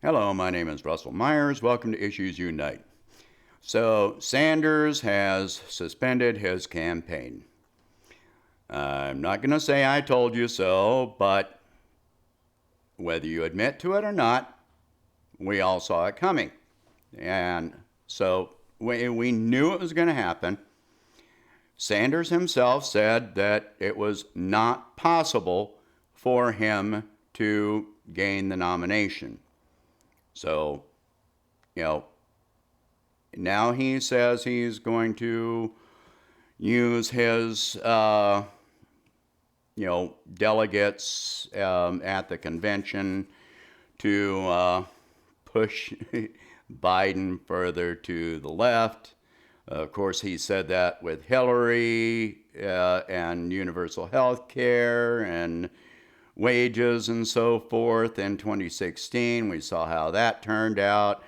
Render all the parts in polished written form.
Hello, my name is Russell Myers. Welcome to Issues Unite. So, Sanders has suspended his campaign. I'm not going to say I told you so, but whether you admit to it or not, we all saw it coming. And so we knew it was going to happen. Sanders himself said that it was not possible for him to gain the nomination. So, now he says he's going to use his, delegates at the convention to push Biden further to the left. Of course, he said that with Hillary and universal health care and wages and so forth in 2016. We saw how that turned out.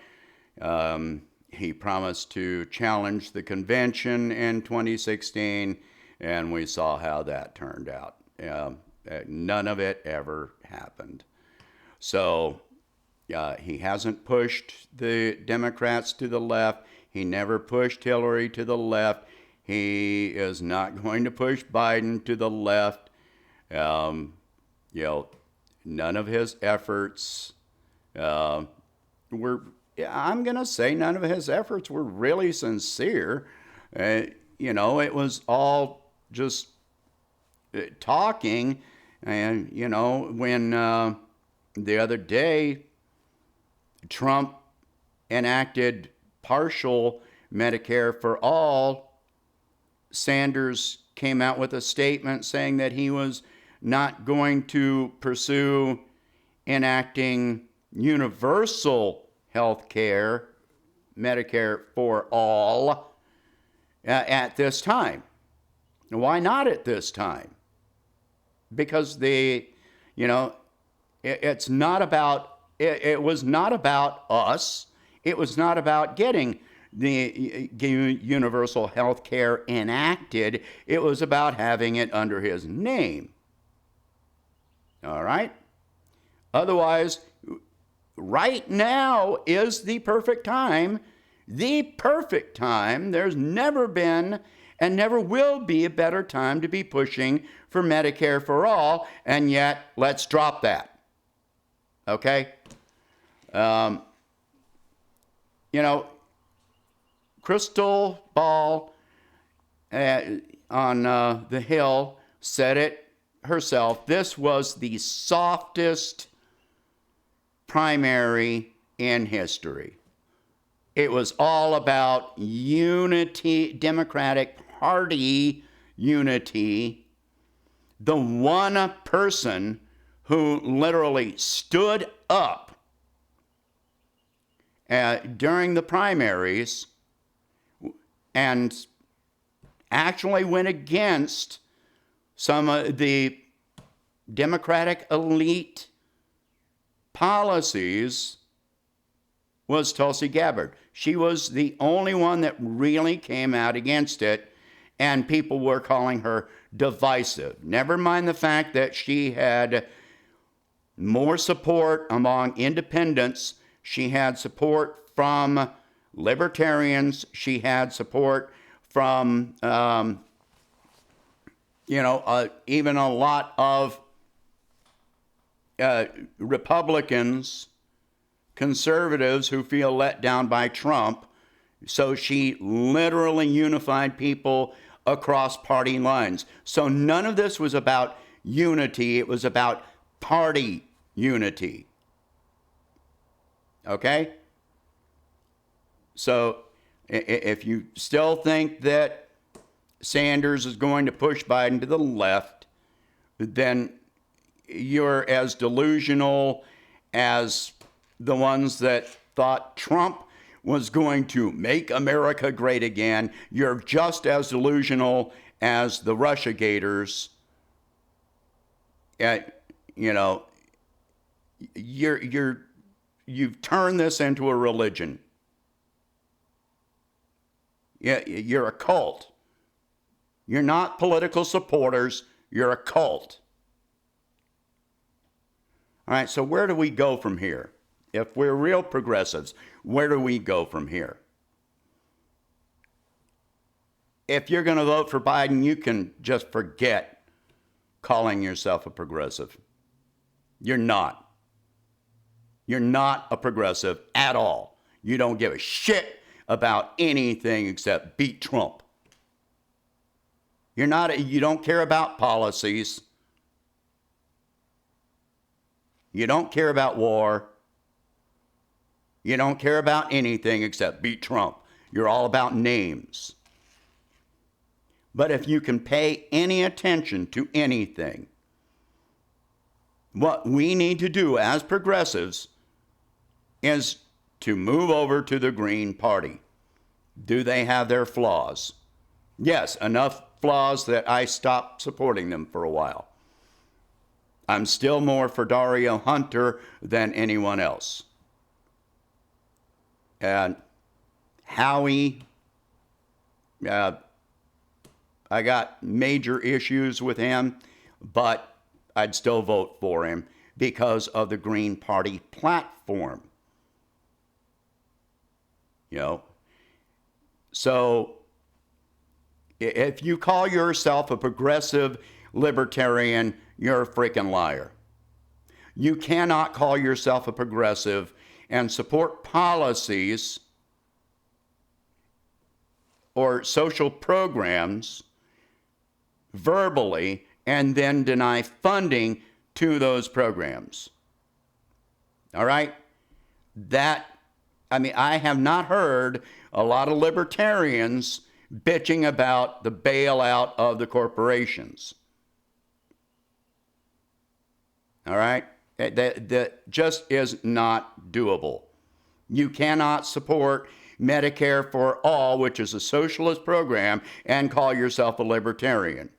He promised to challenge the convention in 2016, and we saw how that turned out. None of it ever happened. So he hasn't pushed the Democrats to the left. He never pushed Hillary to the left. He is not going to push Biden to the left. None of his efforts were, I'm going to say none of his efforts were really sincere. It was all just talking. And, when the other day Trump enacted partial Medicare for all, Sanders came out with a statement saying that he was not going to pursue enacting universal health care, Medicare for all, at this time. Why not at this time? Because it's not about, it was not about us. It was not about getting the universal health care enacted. It was about having it under his name. All right? Otherwise, right now is the perfect time. The perfect time. There's never been and never will be a better time to be pushing for Medicare for all, and yet let's drop that. Okay? Crystal Ball on the Hill said it herself. This was the softest primary in history. It was all about unity, Democratic Party unity. The one person who literally stood up during the primaries and actually went against some of the Democratic elite policies was Tulsi Gabbard. She was the only one that really came out against it, and people were calling her divisive. Never mind the fact that she had more support among independents. She had support from libertarians. She had support from even a lot of Republicans, conservatives who feel let down by Trump. So she literally unified people across party lines. So none of this was about unity. It was about party unity. Okay? So if you still think that Sanders is going to push Biden to the left, then you're as delusional as the ones that thought Trump was going to make America great again. You're just as delusional as the Russiagators. You've turned this into a religion. You're a cult. You're not political supporters. You're a cult. All right, so where do we go from here? if we're real progressives, where do we go from here? If you're going to vote for Biden, you can just forget calling yourself a progressive. You're not. You're not a progressive at all. You don't give a shit about anything except beat Trump. You don't care about policies. You don't care about war. You don't care about anything except beat Trump. You're all about names. But if you can pay any attention to anything, what we need to do as progressives is to move over to the Green Party. Do they have their flaws? Yes, enough flaws that I stopped supporting them for a while. I'm still more for Dario Hunter than anyone else. And Howie, I got major issues with him, but I'd still vote for him because of the Green Party platform. So if you call yourself a progressive libertarian, you're a freaking liar. You cannot call yourself a progressive and support policies or social programs verbally and then deny funding to those programs. All right? I have not heard a lot of libertarians bitching about the bailout of the corporations. All right? That just is not doable. You cannot support Medicare for All, which is a socialist program, and call yourself a libertarian.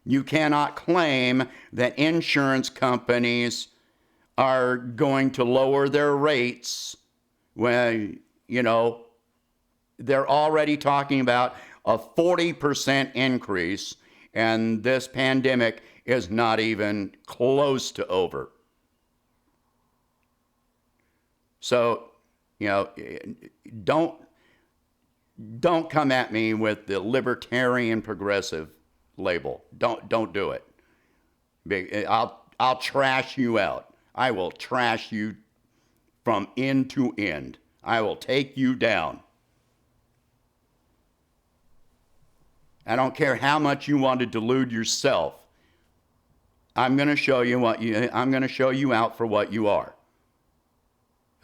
You cannot claim that insurance companies are going to lower their rates when, they're already talking about a 40% increase, and this pandemic is not even close to over. So, don't come at me with the libertarian progressive label. Don't do it. I'll trash you out. I will trash you from end to end. I will take you down. I don't care how much you want to delude yourself. I'm going to show you I'm going to show you out for what you are.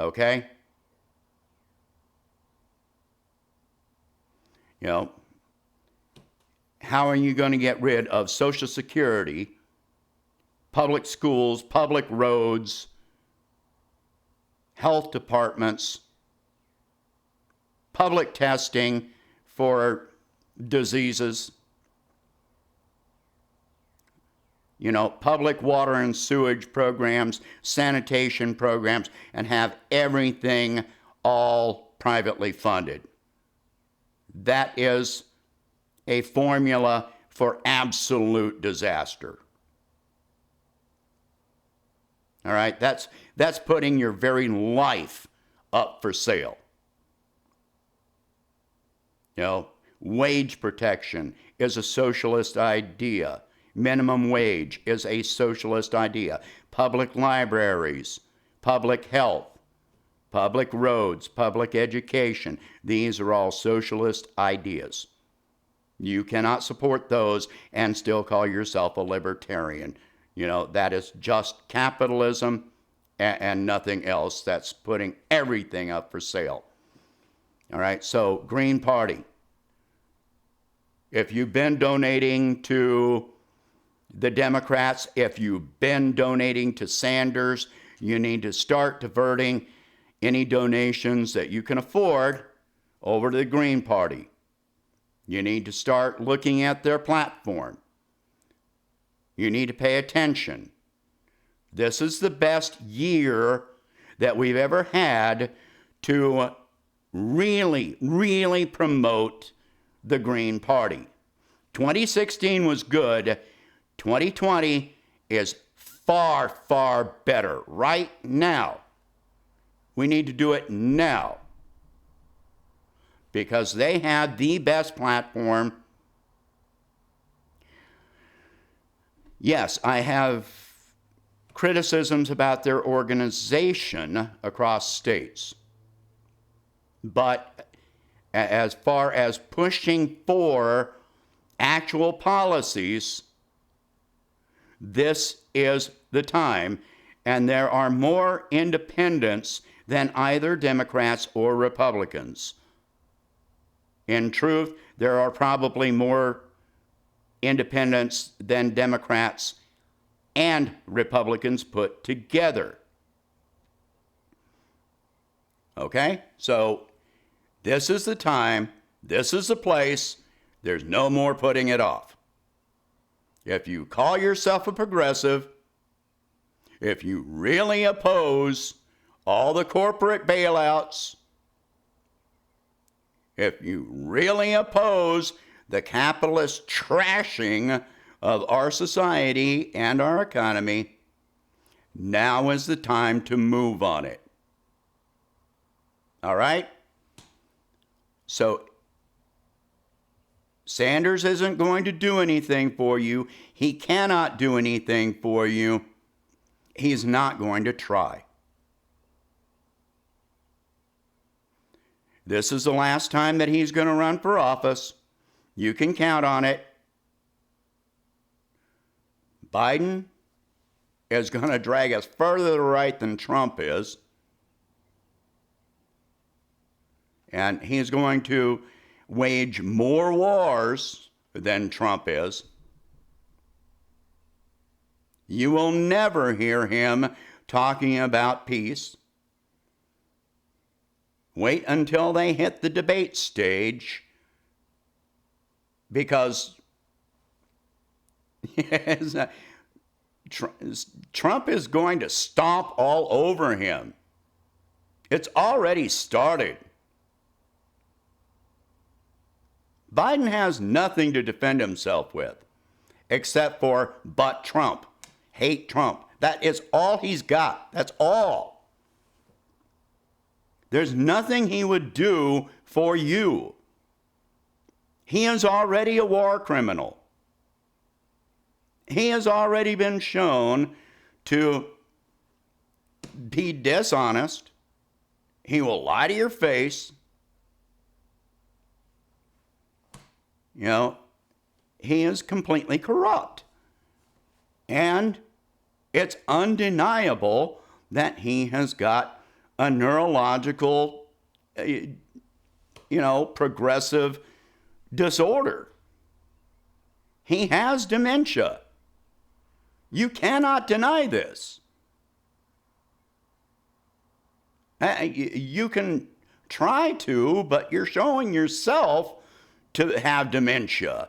Okay? How are you going to get rid of Social Security, public schools, public roads, health departments, public testing for diseases, public water and sewage programs, sanitation programs, and have everything all privately funded? That is a formula for absolute disaster. All right, that's putting your very life up for sale. Wage protection is a socialist idea. Minimum wage is a socialist idea. Public libraries, public health, public roads, public education, these are all socialist ideas. You cannot support those and still call yourself a libertarian. That is just capitalism and nothing else. That's putting everything up for sale. All right, so Green Party. If you've been donating to the Democrats, if you've been donating to Sanders, you need to start diverting any donations that you can afford over to the Green Party. You need to start looking at their platform. You need to pay attention. This is the best year that we've ever had to really, really promote the Green Party. 2016 was good. 2020 is far, far better right now. We need to do it now. Because they had the best platform. Yes, I have criticisms about their organization across states. But as far as pushing for actual policies, this is the time. And there are more independents than either Democrats or Republicans. In truth, there are probably more independents than Democrats and Republicans put together. Okay? So this is the time, this is the place, there's no more putting it off. If you call yourself a progressive, if you really oppose all the corporate bailouts, if you really oppose the capitalist trashing of our society and our economy, now is the time to move on it. All right? So, Sanders isn't going to do anything for you. He cannot do anything for you. He's not going to try. This is the last time that he's going to run for office. You can count on it. Biden is going to drag us further to the right than Trump is. And he's going to wage more wars than Trump is. You will never hear him talking about peace. Wait until they hit the debate stage, because Trump is going to stomp all over him. It's already started. Biden has nothing to defend himself with except for "but Trump," hate Trump. That is all he's got. That's all. There's nothing he would do for you. He is already a war criminal. He has already been shown to be dishonest. He will lie to your face. You know, he is completely corrupt. And it's undeniable that he has got a neurological, progressive disorder. He has dementia. You cannot deny this. You can try to, but you're showing yourself to have dementia,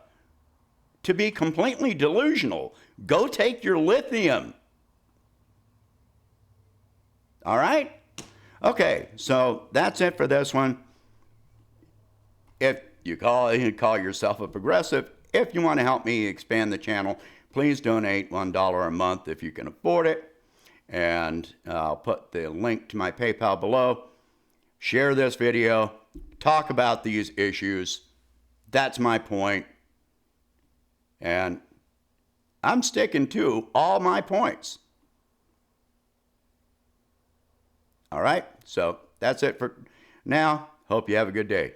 to be completely delusional. Go take your lithium. All right? Okay, so that's it for this one. If you call yourself a progressive, if you want to help me expand the channel, please donate $1 a month if you can afford it. And I'll put the link to my PayPal below. Share this video. Talk about these issues. That's my point. And I'm sticking to all my points. All right, so that's it for now. Hope you have a good day.